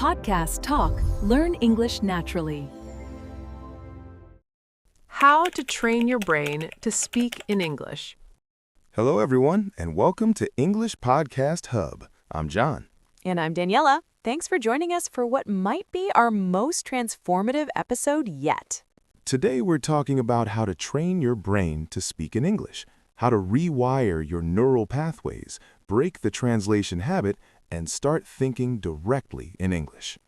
Podcast Talk. Learn English naturally. How to train your brain to speak in English. Hello, everyone, and welcome to English Podcast Hub. I'm John. And I'm Daniela. Thanks for joining us for what might be our most transformative episode yet. Today, we're talking about how to train your brain to speak in English, how to rewire your neural pathways, break the translation habit, and start thinking directly in English.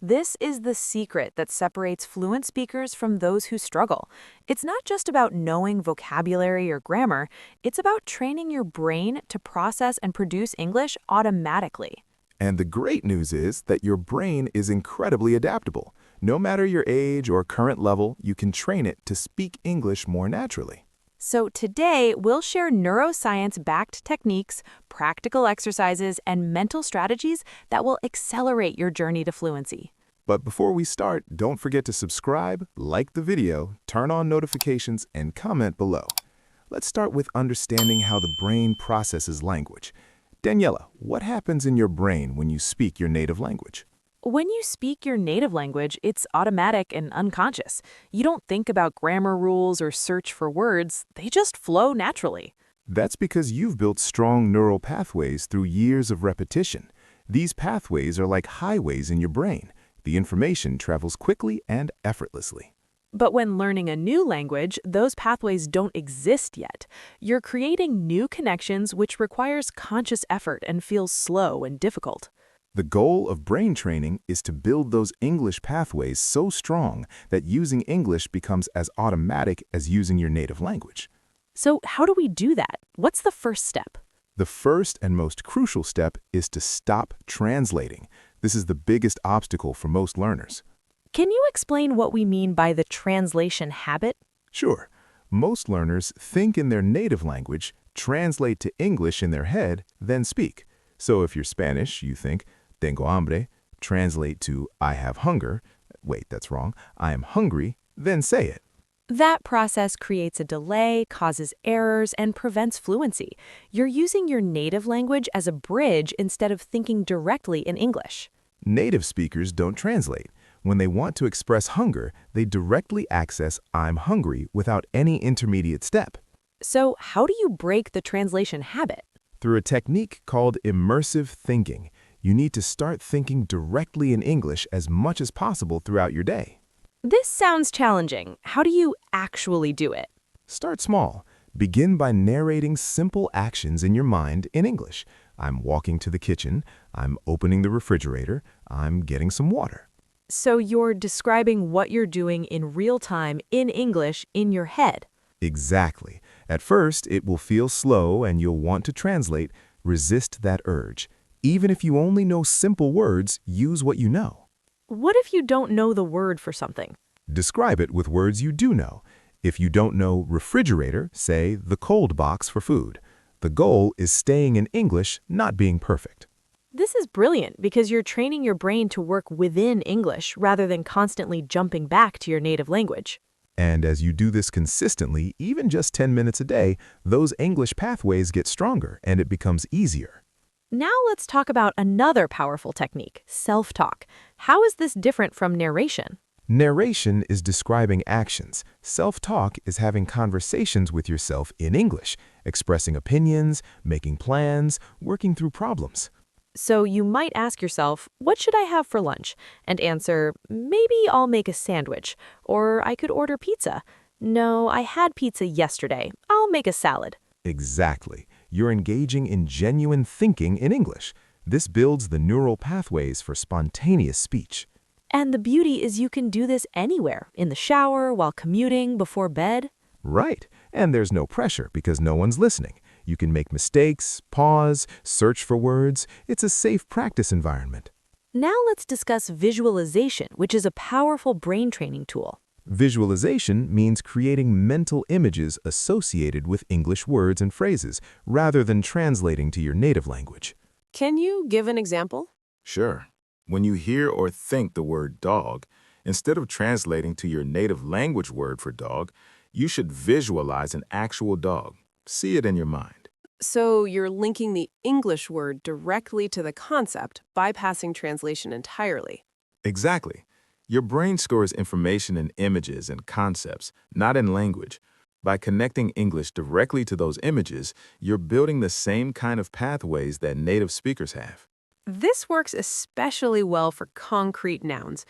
This is the secret that separates fluent speakers from those who struggle. It's not just about knowing vocabulary or grammar, it's about training your brain to process and produce English automatically. And the great news is that your brain is incredibly adaptable. No matter your age or current level, you can train it to speak English more naturally. So today, we'll share neuroscience-backed techniques, practical exercises, and mental strategies that will accelerate your journey to fluency. But before we start, don't forget to subscribe, like the video, turn on notifications, and comment below. Let's start with understanding how the brain processes language. Daniela, what happens in your brain when you speak your native language? When you speak your native language, it's automatic and unconscious. You don't think about grammar rules or search for words. They just flow naturally. That's because you've built strong neural pathways through years of repetition. These pathways are like highways in your brain. The information travels quickly and effortlessly. But when learning a new language, those pathways don't exist yet. You're creating new connections, which requires conscious effort and feels slow and difficult. The goal of brain training is to build those English pathways so strong that using English becomes as automatic as using your native language. So how do we do that? What's the first step? The first and most crucial step is to stop translating. This is the biggest obstacle for most learners. Can you explain what we mean by the translation habit? Sure. Most learners think in their native language, translate to English in their head, then speak. So if you're Spanish, you think, tengo hambre, translate to I have hunger. Wait, that's wrong. I am hungry, then say it. That process creates a delay, causes errors, and prevents fluency. You're using your native language as a bridge instead of thinking directly in English. Native speakers don't translate. When they want to express hunger, they directly access I'm hungry without any intermediate step. So how do you break the translation habit? Through a technique called immersive thinking. You need to start thinking directly in English as much as possible throughout your day. This sounds challenging. How do you actually do it? Start small. Begin by narrating simple actions in your mind in English. I'm walking to the kitchen. I'm opening the refrigerator. I'm getting some water. So you're describing what you're doing in real time in English in your head. Exactly. At first, it will feel slow and you'll want to translate. Resist that urge. Even if you only know simple words, use what you know. What if you don't know the word for something? Describe it with words you do know. If you don't know refrigerator, say the cold box for food. The goal is staying in English, not being perfect. This is brilliant because you're training your brain to work within English rather than constantly jumping back to your native language. And as you do this consistently, even just 10 minutes a day, those English pathways get stronger and it becomes easier. Now let's talk about another powerful technique, self-talk. How is this different from narration? Narration is describing actions. Self-talk is having conversations with yourself in English, expressing opinions, making plans, working through problems. So you might ask yourself, what should I have for lunch? And answer, maybe I'll make a sandwich. Or I could order pizza. No, I had pizza yesterday. I'll make a salad. Exactly. You're engaging in genuine thinking in English. This builds the neural pathways for spontaneous speech. And the beauty is you can do this anywhere, in the shower, while commuting, before bed. Right. And there's no pressure because no one's listening. You can make mistakes, pause, search for words. It's a safe practice environment. Now let's discuss visualization, which is a powerful brain training tool. Visualization means creating mental images associated with English words and phrases, rather than translating to your native language. Can you give an example? Sure. When you hear or think the word dog, instead of translating to your native language word for dog, you should visualize an actual dog. See it in your mind. So you're linking the English word directly to the concept, bypassing translation entirely. Exactly. Your brain stores information in images and concepts, not in language. By connecting English directly to those images, you're building the same kind of pathways that native speakers have. This works especially well for concrete nouns.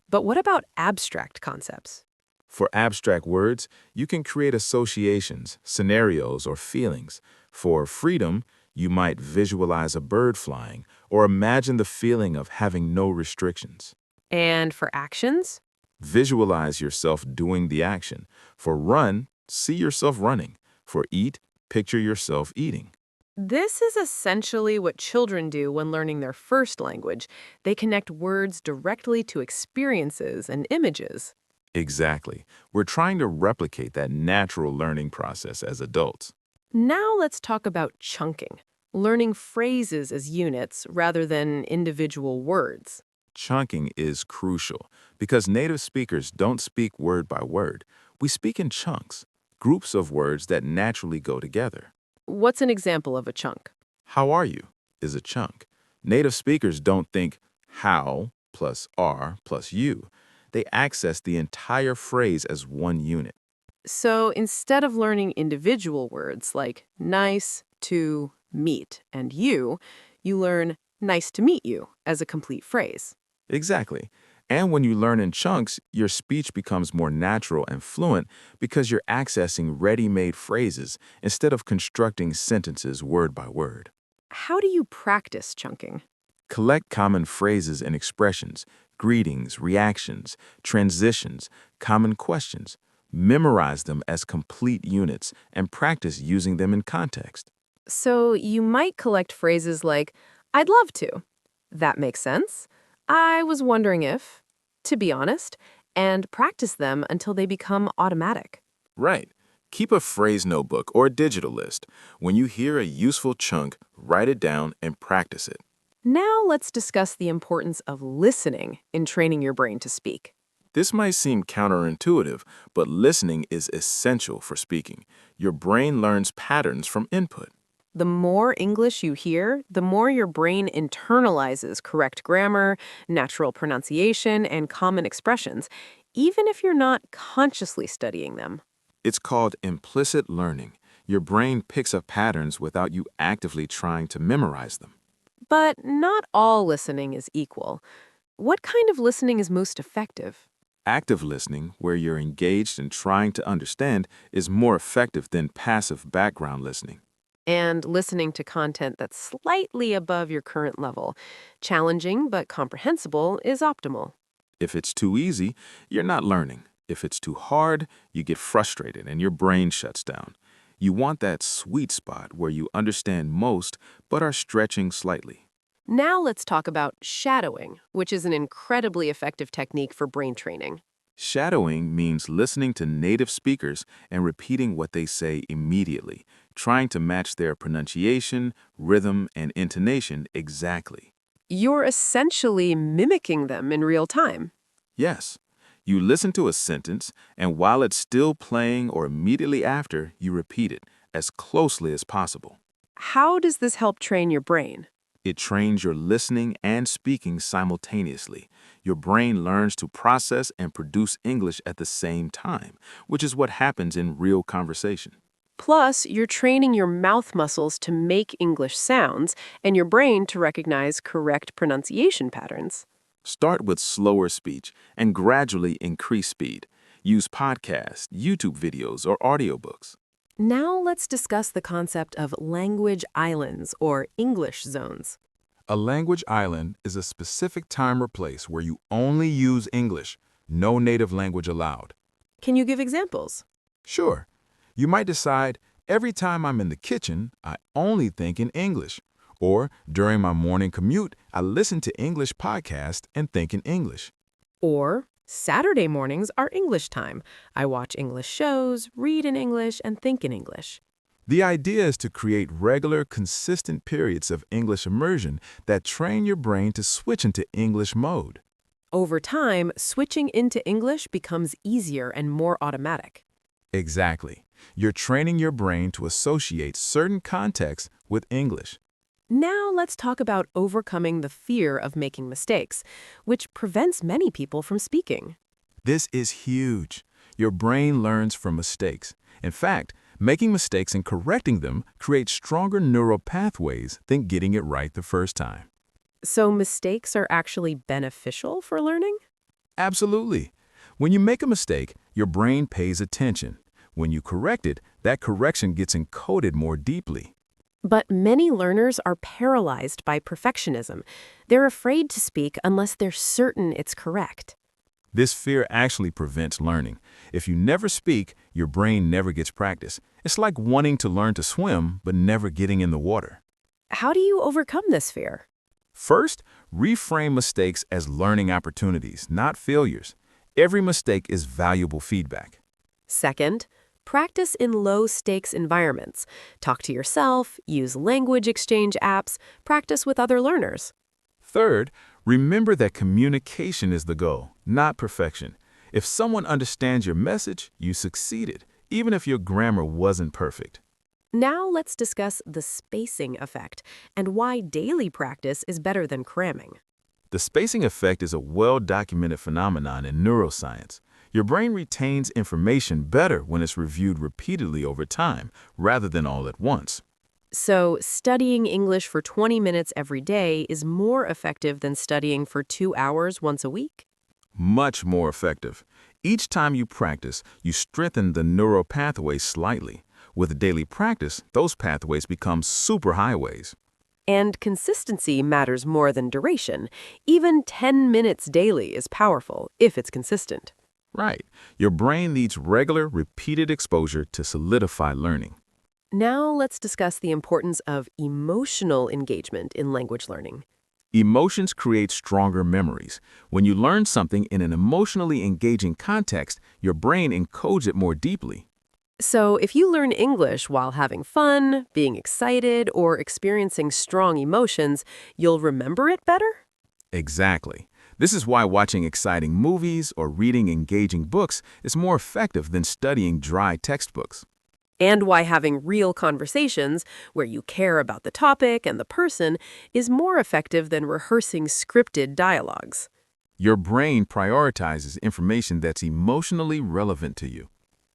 But what about abstract concepts? For abstract words, you can create associations, scenarios, or feelings. For freedom, you might visualize a bird flying or imagine the feeling of having no restrictions. And for actions? Visualize yourself doing the action. For run, see yourself running. For eat, picture yourself eating. This is essentially what children do when learning their first language. They connect words directly to experiences and images. Exactly. We're trying to replicate that natural learning process as adults. Now let's talk about chunking, learning phrases as units rather than individual words. Chunking is crucial because native speakers don't speak word by word. We speak in chunks, groups of words that naturally go together. What's an example of a chunk? How are you is a chunk. Native speakers don't think how plus are plus you. They access the entire phrase as one unit. So instead of learning individual words like nice, to, meet, and you learn nice to meet you as a complete phrase. Exactly. And when you learn in chunks, your speech becomes more natural and fluent because you're accessing ready-made phrases instead of constructing sentences word by word. How do you practice chunking? Collect common phrases and expressions, greetings, reactions, transitions, common questions. Memorize them as complete units and practice using them in context. So you might collect phrases like, I'd love to. That makes sense. I was wondering if, to be honest, and practice them until they become automatic. Right. Keep a phrase notebook or a digital list. When you hear a useful chunk, write it down and practice it. Now let's discuss the importance of listening in training your brain to speak. This might seem counterintuitive, but listening is essential for speaking. Your brain learns patterns from input. The more English you hear, the more your brain internalizes correct grammar, natural pronunciation, and common expressions, even if you're not consciously studying them. It's called implicit learning. Your brain picks up patterns without you actively trying to memorize them. But not all listening is equal. What kind of listening is most effective? Active listening, where you're engaged and trying to understand, is more effective than passive background listening. And listening to content that's slightly above your current level. Challenging but comprehensible is optimal. If it's too easy, you're not learning. If it's too hard, you get frustrated and your brain shuts down. You want that sweet spot where you understand most but are stretching slightly. Now let's talk about shadowing, which is an incredibly effective technique for brain training. Shadowing means listening to native speakers and repeating what they say immediately, trying to match their pronunciation, rhythm, and intonation exactly. You're essentially mimicking them in real time. Yes, you listen to a sentence, and while it's still playing or immediately after, you repeat it as closely as possible. How does this help train your brain? It trains your listening and speaking simultaneously. Your brain learns to process and produce English at the same time, which is what happens in real conversation. Plus, you're training your mouth muscles to make English sounds and your brain to recognize correct pronunciation patterns. Start with slower speech and gradually increase speed. Use podcasts, YouTube videos, or audiobooks. Now let's discuss the concept of language islands or English zones. A language island is a specific time or place where you only use English, no native language allowed. Can you give examples? Sure, you might decide, every time I'm in the kitchen, I only think in English. Or during my morning commute, I listen to English podcasts and think in English. Or Saturday mornings are English time. I watch English shows, read in English, and think in English. The idea is to create regular, consistent periods of English immersion that train your brain to switch into English mode. Over time, switching into English becomes easier and more automatic. Exactly. You're training your brain to associate certain contexts with English. Now let's talk about overcoming the fear of making mistakes, which prevents many people from speaking. This is huge. Your brain learns from mistakes. In fact, making mistakes and correcting them creates stronger neural pathways than getting it right the first time. So mistakes are actually beneficial for learning? Absolutely. When you make a mistake, your brain pays attention. When you correct it, that correction gets encoded more deeply. But many learners are paralyzed by perfectionism. They're afraid to speak unless they're certain it's correct. This fear actually prevents learning. If you never speak, your brain never gets practice. It's like wanting to learn to swim, but never getting in the water. How do you overcome this fear? First, reframe mistakes as learning opportunities, not failures. Every mistake is valuable feedback. Second, practice in low-stakes environments. Talk to yourself, use language exchange apps, practice with other learners. Third, remember that communication is the goal, not perfection. If someone understands your message, you succeeded, even if your grammar wasn't perfect. Now let's discuss the spacing effect and why daily practice is better than cramming. The spacing effect is a well-documented phenomenon in neuroscience. Your brain retains information better when it's reviewed repeatedly over time, rather than all at once. So, studying English for 20 minutes every day is more effective than studying for 2 hours once a week? Much more effective. Each time you practice, you strengthen the neural pathways slightly. With daily practice, those pathways become superhighways. And consistency matters more than duration. Even 10 minutes daily is powerful if it's consistent. Right. Your brain needs regular, repeated exposure to solidify learning. Now let's discuss the importance of emotional engagement in language learning. Emotions create stronger memories. When you learn something in an emotionally engaging context, your brain encodes it more deeply. So if you learn English while having fun, being excited, or experiencing strong emotions, you'll remember it better? Exactly. This is why watching exciting movies or reading engaging books is more effective than studying dry textbooks. And why having real conversations, where you care about the topic and the person, is more effective than rehearsing scripted dialogues. Your brain prioritizes information that's emotionally relevant to you.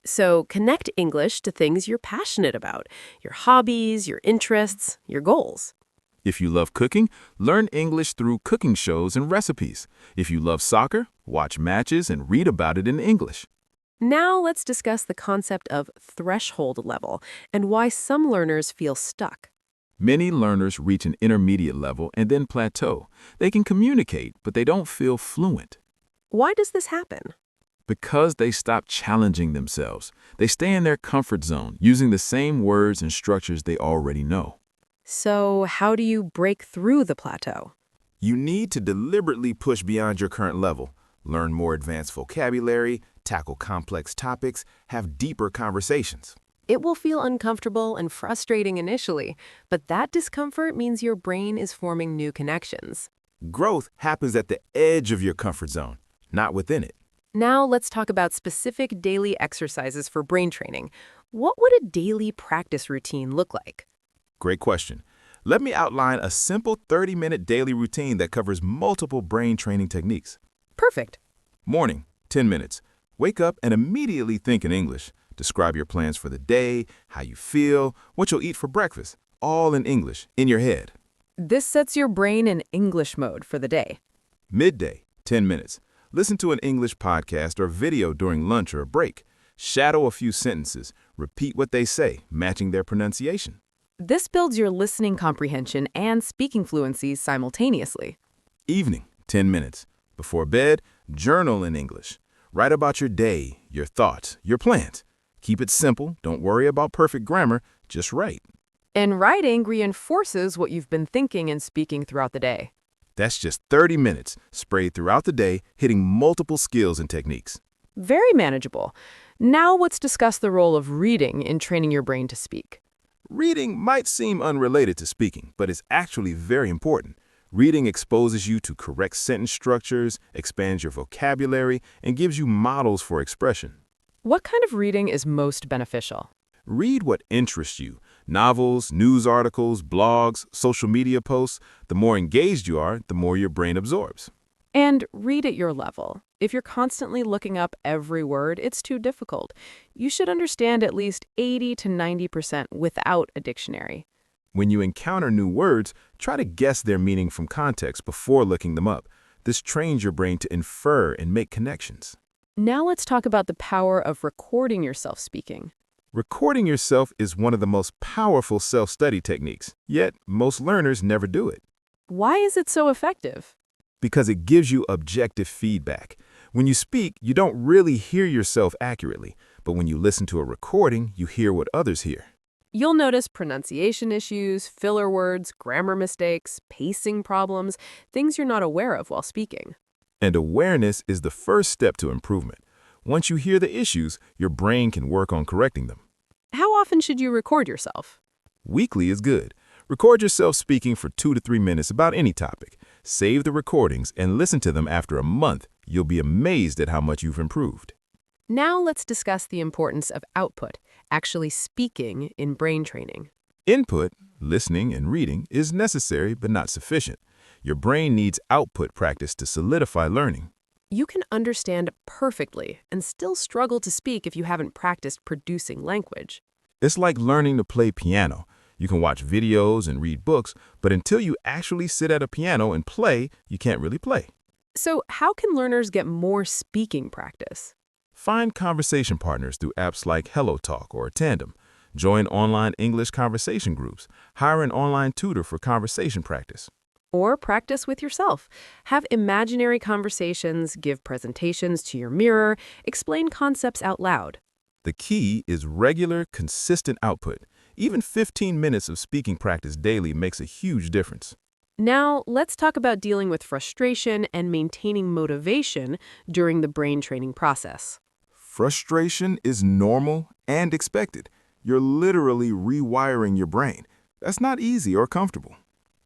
So connect English to things you're passionate about, your hobbies, your interests, your goals. If you love cooking, learn English through cooking shows and recipes. If you love soccer, watch matches and read about it in English. Now let's discuss the concept of threshold level and why some learners feel stuck. Many learners reach an intermediate level and then plateau. They can communicate, but they don't feel fluent. Why does this happen? Because they stop challenging themselves. They stay in their comfort zone, using the same words and structures they already know. So how do you break through the plateau? You need to deliberately push beyond your current level, learn more advanced vocabulary, tackle complex topics, have deeper conversations. It will feel uncomfortable and frustrating initially, but that discomfort means your brain is forming new connections. Growth happens at the edge of your comfort zone, not within it. Now let's talk about specific daily exercises for brain training. What would a daily practice routine look like? Great question. Let me outline a simple 30-minute daily routine that covers multiple brain training techniques. Perfect. Morning, 10 minutes. Wake up and immediately think in English. Describe your plans for the day, how you feel, what you'll eat for breakfast, all in English, in your head. This sets your brain in English mode for the day. Midday, 10 minutes. Listen to an English podcast or video during lunch or a break. Shadow a few sentences. Repeat what they say, matching their pronunciation. This builds your listening comprehension and speaking fluency simultaneously. Evening, 10 minutes. Before bed, journal in English. Write about your day, your thoughts, your plans. Keep it simple. Don't worry about perfect grammar. Just write. And writing reinforces what you've been thinking and speaking throughout the day. That's just 30 minutes, sprayed throughout the day, hitting multiple skills and techniques. Very manageable. Now let's discuss the role of reading in training your brain to speak. Reading might seem unrelated to speaking, but it's actually very important. Reading exposes you to correct sentence structures, expands your vocabulary, and gives you models for expression. What kind of reading is most beneficial? Read what interests you. Novels, news articles, blogs, social media posts. The more engaged you are, the more your brain absorbs. And read at your level. If you're constantly looking up every word, it's too difficult. You should understand at least 80 to 90% without a dictionary. When you encounter new words, try to guess their meaning from context before looking them up. This trains your brain to infer and make connections. Now let's talk about the power of recording yourself speaking. Recording yourself is one of the most powerful self-study techniques, yet most learners never do it. Why is it so effective? Because it gives you objective feedback. When you speak, you don't really hear yourself accurately, but when you listen to a recording, you hear what others hear. You'll notice pronunciation issues, filler words, grammar mistakes, pacing problems, things you're not aware of while speaking. And awareness is the first step to improvement. Once you hear the issues, your brain can work on correcting them. How often should you record yourself? Weekly is good. Record yourself speaking for 2 to 3 minutes about any topic. Save the recordings and listen to them after a month. You'll be amazed at how much you've improved. Now let's discuss the importance of output, actually speaking in brain training. Input, listening and reading, is necessary but not sufficient. Your brain needs output practice to solidify learning. You can understand perfectly and still struggle to speak if you haven't practiced producing language. It's like learning to play piano. You can watch videos and read books, but until you actually sit at a piano and play, you can't really play. So how can learners get more speaking practice? Find conversation partners through apps like HelloTalk or Tandem. Join online English conversation groups. Hire an online tutor for conversation practice. Or practice with yourself. Have imaginary conversations, give presentations to your mirror, explain concepts out loud. The key is regular, consistent output. Even 15 minutes of speaking practice daily makes a huge difference. Now, let's talk about dealing with frustration and maintaining motivation during the brain training process. Frustration is normal and expected. You're literally rewiring your brain. That's not easy or comfortable.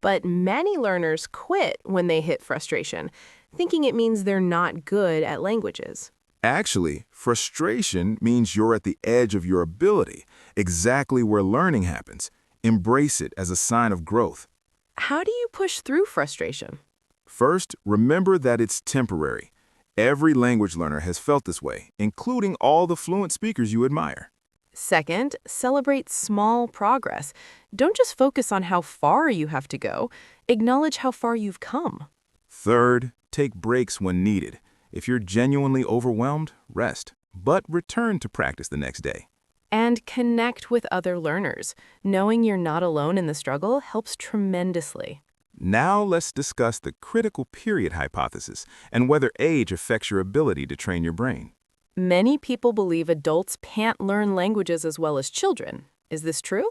But many learners quit when they hit frustration, thinking it means they're not good at languages. Actually, frustration means you're at the edge of your ability, exactly where learning happens. Embrace it as a sign of growth. How do you push through frustration? First, remember that it's temporary. Every language learner has felt this way, including all the fluent speakers you admire. Second, celebrate small progress. Don't just focus on how far you have to go. Acknowledge how far you've come. Third, take breaks when needed. If you're genuinely overwhelmed, rest, but return to practice the next day. And connect with other learners. Knowing you're not alone in the struggle helps tremendously. Now let's discuss the critical period hypothesis and whether age affects your ability to train your brain. Many people believe adults can't learn languages as well as children. Is this true?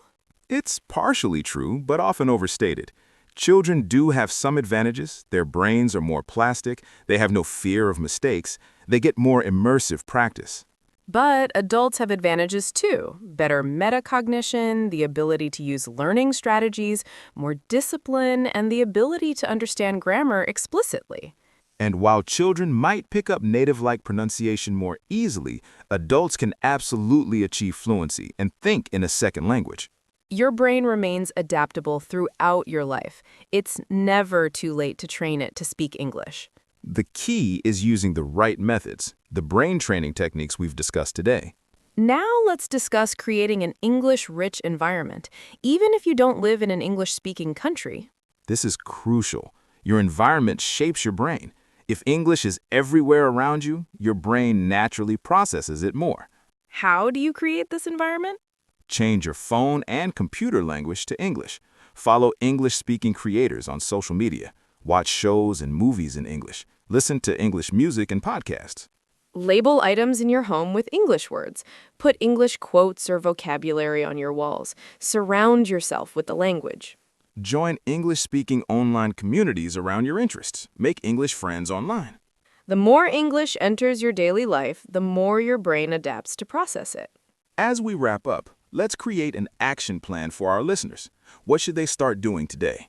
It's partially true, but often overstated. Children do have some advantages. Their brains are more plastic. They have no fear of mistakes. They get more immersive practice. But adults have advantages too. Better metacognition, the ability to use learning strategies, more discipline, and the ability to understand grammar explicitly. And while children might pick up native-like pronunciation more easily, adults can absolutely achieve fluency and think in a second language. Your brain remains adaptable throughout your life. It's never too late to train it to speak English. The key is using the right methods, the brain training techniques we've discussed today. Now let's discuss creating an English-rich environment, even if you don't live in an English-speaking country. This is crucial. Your environment shapes your brain. If English is everywhere around you, your brain naturally processes it more. How do you create this environment? Change your phone and computer language to English. Follow English-speaking creators on social media. Watch shows and movies in English. Listen to English music and podcasts. Label items in your home with English words. Put English quotes or vocabulary on your walls. Surround yourself with the language. Join English-speaking online communities around your interests. Make English friends online. The more English enters your daily life, the more your brain adapts to process it. As we wrap up, let's create an action plan for our listeners. What should they start doing today?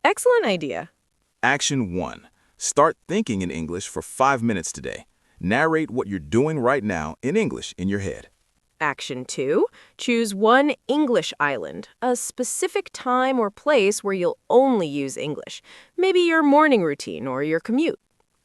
Excellent idea. Action 1. Start thinking in English for 5 minutes today. Narrate what you're doing right now in English in your head. Action 2, choose one English island, a specific time or place where you'll only use English. Maybe your morning routine or your commute.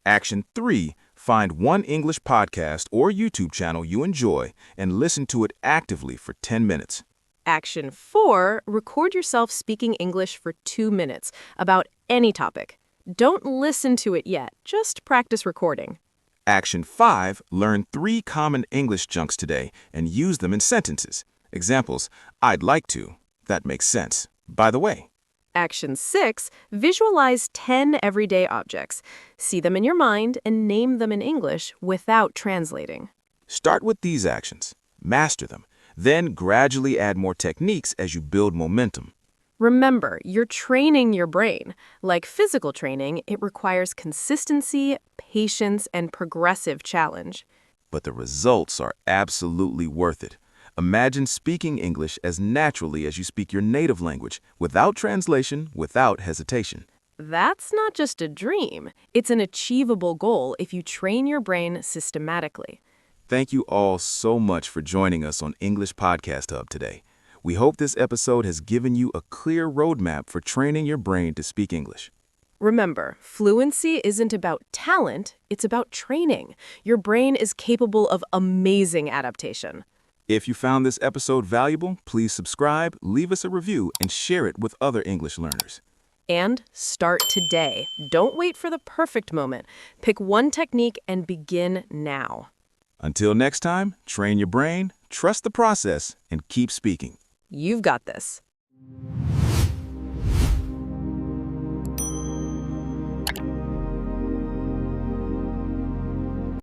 Action 3, find one English podcast or YouTube channel you enjoy and listen to it actively for 10 minutes. Action 4, record yourself speaking English for 2 minutes about any topic. Don't listen to it yet, just practice recording. Action 5, learn 3 common English chunks today and use them in sentences. Examples, I'd like to. That makes sense. By the way. Action 6, visualize 10 everyday objects. See them in your mind and name them in English without translating. Start with these actions. Master them. Then gradually add more techniques as you build momentum. Remember, you're training your brain. Like physical training, it requires consistency, patience, and progressive challenge. But the results are absolutely worth it. Imagine speaking English as naturally as you speak your native language, without translation, without hesitation. That's not just a dream. It's an achievable goal if you train your brain systematically. Thank you all so much for joining us on English Podcast Hub today. We hope this episode has given you a clear roadmap for training your brain to speak English. Remember, fluency isn't about talent, it's about training. Your brain is capable of amazing adaptation. If you found this episode valuable, please subscribe, leave us a review, and share it with other English learners. And start today. Don't wait for the perfect moment. Pick one technique and begin now. Until next time, train your brain, trust the process, and keep speaking. You've got this.